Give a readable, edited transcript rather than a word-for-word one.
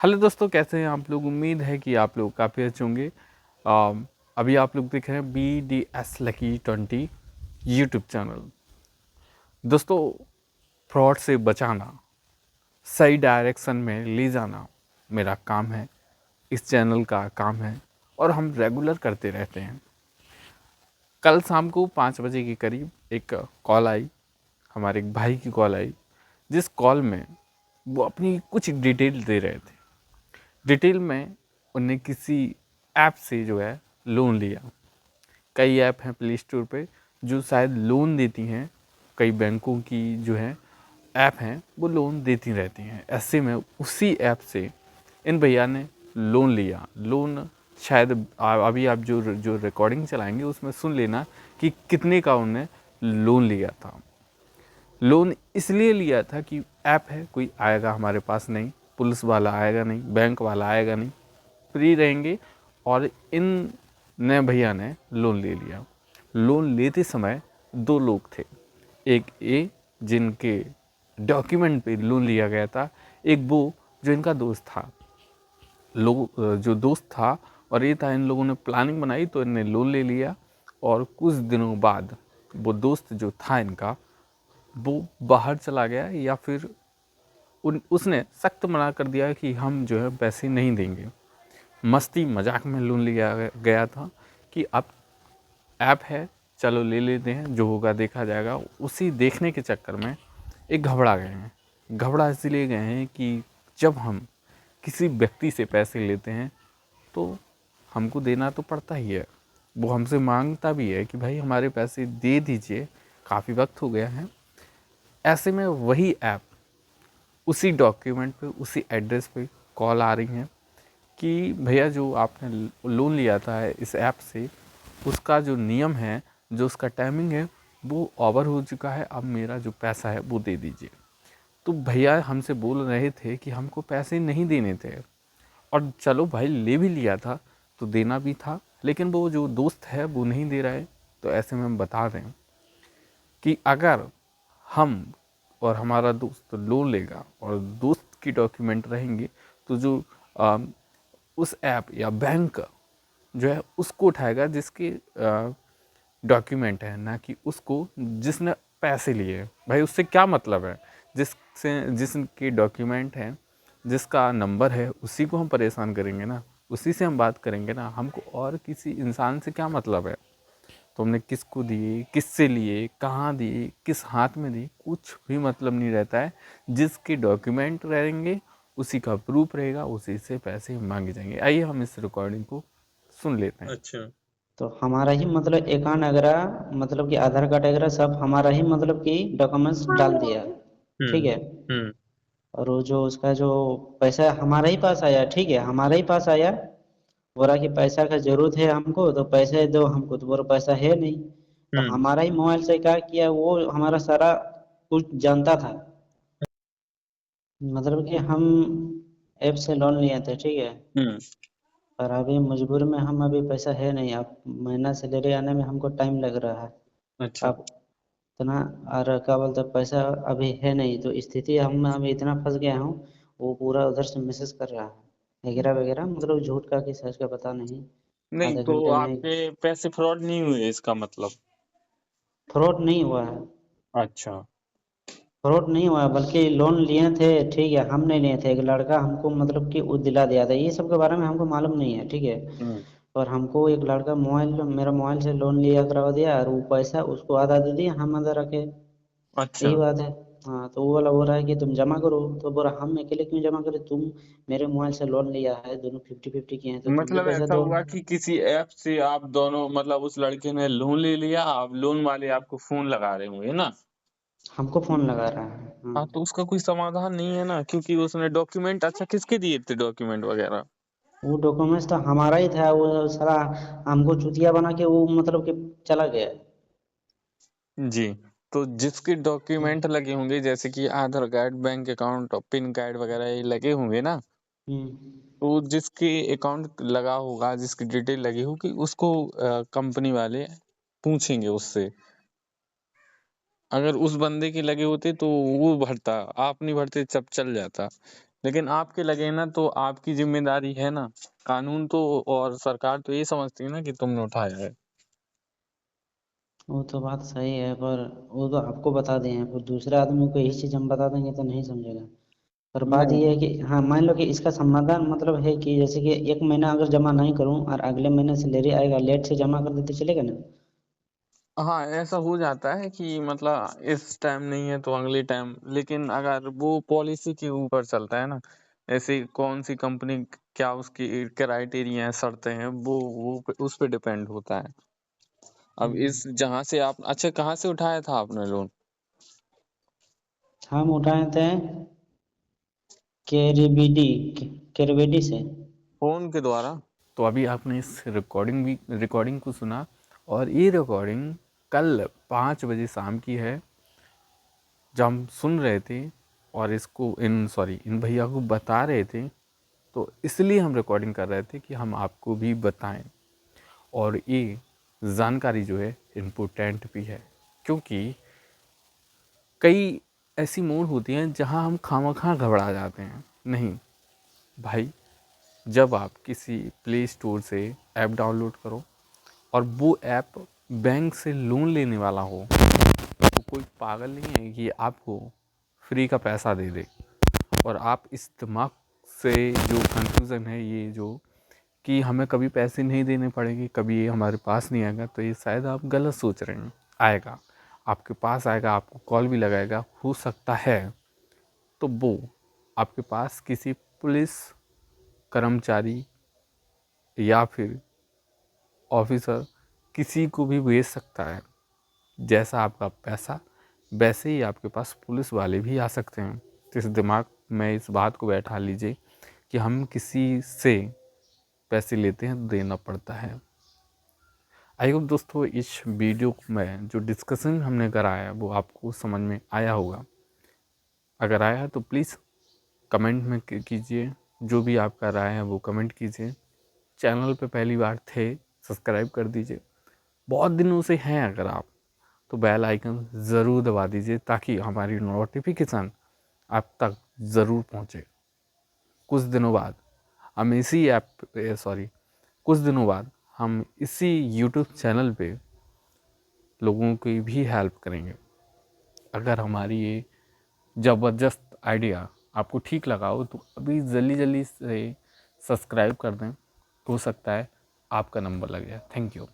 Hello दोस्तों, कैसे हैं आप लोग। उम्मीद है कि आप लोग काफ़ी अच्छे होंगे। अभी आप लोग देख रहे हैं BDS लकी 20 यूट्यूब चैनल। दोस्तों, फ्रॉड से बचाना, सही डायरेक्शन में ले जाना मेरा काम है, इस चैनल का काम है और हम रेगुलर करते रहते हैं। कल शाम को 5 बजे के करीब एक कॉल आई, हमारे एक भाई की कॉल आई, जिस कॉल में वो अपनी कुछ डिटेल दे रहे थे। डिटेल में उन्हें किसी ऐप से जो है लोन लिया। कई ऐप हैं प्ले स्टोर पे जो शायद लोन देती हैं, कई बैंकों की जो है ऐप हैं वो लोन देती रहती हैं। ऐसे में उसी ऐप से इन भैया ने लोन लिया। लोन शायद अभी आप जो जो रिकॉर्डिंग चलाएंगे उसमें सुन लेना कि कितने का उन्होंने लोन लिया था। लोन इसलिए लिया था कि ऐप है, कोई आएगा हमारे पास नहीं, पुलिस वाला आएगा नहीं, बैंक वाला आएगा नहीं, फ्री रहेंगे। और इन नए भैया ने लोन ले लिया। लोन लेते समय दो लोग थे, एक ए जिनके डॉक्यूमेंट पे लोन लिया गया था, एक वो जो इनका दोस्त था। लोग जो दोस्त था और ये था, इन लोगों ने प्लानिंग बनाई तो इन्हें लोन ले लिया। और कुछ दिनों बाद वो दोस्त जो था इनका, वो बाहर चला गया या फिर उसने सख्त मना कर दिया कि हम जो है पैसे नहीं देंगे। मस्ती मजाक में लोन लिया गया था कि अब ऐप है, चलो ले लेते हैं, जो होगा देखा जाएगा। उसी देखने के चक्कर में एक घबरा गए हैं। घबरा इसलिए गए हैं कि जब हम किसी व्यक्ति से पैसे लेते हैं तो हमको देना तो पड़ता ही है। वो हमसे मांगता भी है कि भाई हमारे पैसे दे दीजिए, काफ़ी वक्त हो गया है। ऐसे में वही ऐप उसी डॉक्यूमेंट पे, उसी एड्रेस पे कॉल आ रही हैं कि भैया जो आपने लोन लिया था इस ऐप से, उसका जो नियम है, जो उसका टाइमिंग है, वो ओवर हो चुका है, अब मेरा जो पैसा है वो दे दीजिए। तो भैया हमसे बोल रहे थे कि हमको पैसे नहीं देने थे, और चलो भाई ले भी लिया था तो देना भी था, लेकिन वो जो दोस्त है वो नहीं दे रहा है। तो ऐसे में हम बता दें कि अगर हम और हमारा दोस्त लोन लेगा और दोस्त की डॉक्यूमेंट रहेंगे तो जो आ, उस ऐप या बैंक जो है उसको उठाएगा जिसके डॉक्यूमेंट है, ना कि उसको जिसने पैसे लिए। भाई उससे क्या मतलब है, जिसके डॉक्यूमेंट हैं, जिसका नंबर है, उसी को हम परेशान करेंगे ना, उसी से हम बात करेंगे ना। हमको और किसी इंसान से क्या मतलब है। तो हमने किसको दिए, किससे लिए, कहाँ दिए, किस हाथ में दिए, कुछ भी मतलब नहीं रहता है। जिसके डॉक्यूमेंट रहेंगे उसी का प्रूफ रहेगा, उसी से पैसे मांगे जाएंगे। आइए हम इस रिकॉर्डिंग को सुन लेते हैं। अच्छा। तो हमारा ही मतलब अकाउंट वगैरह मतलब कि आधार कार्ड वगैरह सब हमारा ही मतलब कि डॉक्यूमेंट्स डाल दिया। ठीक हम्म। है। हम्म। और वो जो उसका जो पैसा हमारे ही पास आया, ठीक है, हमारे ही पास आया। बोला कि पैसा का जरूरत है हमको तो पैसे दो हमको, तो बोला पैसा है नहीं। तो हम्म। हमारा ही मोबाइल से क्या किया, वो हमारा सारा कुछ जानता था। मतलब कि हम ऐप से लोन लिए थे, ठीक है। हम्म। पर अभी मजबूर में हम, अभी पैसा है नहीं, अब महीना सैलरी आने में हमको टाइम लग रहा है। अच्छा। अब इतना, और क्या बोलते हैं, पैसा अभी है नहीं, तो स्थिति हम अभी इतना फंस गया हूँ। वो पूरा उधर से मैसेज कर रहा है वगैरह वगैरह, मतलब झूठ का कि सच का पता नहीं। नहीं आधे तो घंटे में। आपके पैसे फ्रॉड नहीं हुए इसका मतलब। फ्रॉड नहीं हुआ है। अच्छा। फ्रॉड नहीं हुआ है, बल्कि लोन लिए थे, ठीक है, हम नहीं लिए थे, एक लड़का हमको मतलब कि वो दिला दिया था, ये सब के बारे में हमको मालूम नहीं है, ठीक है। हम्म। और हमको एक लड़का मेरा मोबाइल से लोन लिया करवा दिया, और वो पैसा उसको आधा दे दिया, हम आधा रखे। अच्छा। यही बात है। हाँ, तो वो वाला बोल रहा है कि तुम जमा करो, तो बोला हम अकेले क्यों जमा करें, तुम मेरे मोबाइल से लोन लिया है, दोनों 50-50 किए हैं, तो तुम भी मतलब पैसा ऐसा दो। हुआ कि किसी ऐप से आप दोनों, मतलब उस लड़के ने लोन ले लिया, आप लोन वाले आपको फोन लगा रहे होंगे ना। हमको फोन लगा रहा है, हाँ। हाँ तो उसका कोई समाधान नहीं है ना, क्योंकि उसने डॉक्यूमेंट, अच्छा किसके दिए थे डॉक्यूमेंट वगैरह। वो डॉक्यूमेंट्स तो हमारा ही था, वो सारा हमको चुतिया बना के वो मतलब कि चला गया। जी। तो जिसके डॉक्यूमेंट लगे होंगे जैसे कि आधार कार्ड, बैंक अकाउंट और पिन कार्ड वगैरह ये लगे होंगे ना, हम्म। तो जिसके अकाउंट लगा होगा, जिसकी डिटेल लगी होगी, उसको कंपनी वाले पूछेंगे उससे। अगर उस बंदे के लगे होते तो वो भरता, आप नहीं भरते, सब चल जाता। लेकिन आपके लगे ना तो आपकी जिम्मेदारी है ना। कानून तो और सरकार तो ये समझती है ना कि तुमने उठाया है। वो तो बात सही है, पर वो तो आपको बता दिए हैं, पर दूसरे आदमी को यही चीज़ हम बता देंगे तो नहीं समझेगा। पर बात नहीं ये है कि हाँ, मान लो कि इसका समाधान मतलब है कि जैसे कि 1 महीना अगर जमा नहीं करूँ और अगले महीने सैलरी आएगा, लेट से जमा कर देते चलेगा ना? हाँ, ऐसा हो जाता है कि मतलब इस टाइम नहीं है तो अगले टाइम, लेकिन अगर वो पॉलिसी के ऊपर चलता है ना, ऐसे कौन सी कंपनी क्या उसकी क्राइटेरिया है, शर्तें हैं, वो उस पे डिपेंड होता है। अब इस जहाँ से आप अच्छा कहाँ से उठाया था आपने लोन? हम उठाए थे केरीबीडी केरवेडी से। फोन के द्वारा? तो अभी आपने इस रिकॉर्डिंग को सुना, और ये रिकॉर्डिंग कल 5 बजे शाम की है, जब हम सुन रहे थे और इसको इन भैया को बता रहे थे। तो इसलिए हम रिकॉर्डिंग कर रहे थे कि हम आपको भी बताएं, और ये जानकारी जो है इम्पोर्टेंट भी है, क्योंकि कई ऐसी मोड़ होती हैं जहां हम खामखा घबरा जाते हैं। नहीं भाई, जब आप किसी प्ले स्टोर से ऐप डाउनलोड करो और वो ऐप बैंक से लोन लेने वाला हो, तो कोई पागल नहीं है कि आपको फ्री का पैसा दे दे। और आप इस दिमाग से जो कंफ्यूज़न है, ये जो कि हमें कभी पैसे नहीं देने पड़ेंगे, कभी ये हमारे पास नहीं आएगा, तो ये शायद आप गलत सोच रहे हैं। आएगा, आपके पास आएगा, आपको कॉल भी लगाएगा, हो सकता है तो वो आपके पास किसी पुलिस कर्मचारी या फिर ऑफिसर किसी को भी भेज सकता है। जैसा आपका पैसा, वैसे ही आपके पास पुलिस वाले भी आ सकते हैं। तो इस दिमाग में इस बात को बैठा लीजिए कि हम किसी से पैसे लेते हैं तो देना पड़ता है। आई होप दोस्तों इस वीडियो में जो डिस्कशन हमने कराया वो आपको समझ में आया होगा। अगर आया है तो प्लीज़ कमेंट में कीजिए, जो भी आपका राय है वो कमेंट कीजिए। चैनल पे पहली बार थे, सब्सक्राइब कर दीजिए। बहुत दिनों से हैं अगर आप, तो बेल आइकन ज़रूर दबा दीजिए, ताकि हमारी नोटिफिकेशन आप तक ज़रूर पहुँचे। कुछ दिनों बाद हम इसी कुछ दिनों बाद हम इसी यूट्यूब चैनल पे लोगों की भी हेल्प करेंगे। अगर हमारी ये ज़बरदस्त आइडिया आपको ठीक लगा हो तो अभी जल्दी जल्दी से सब्सक्राइब कर दें। हो सकता है आपका नंबर लग जाए। Thank you.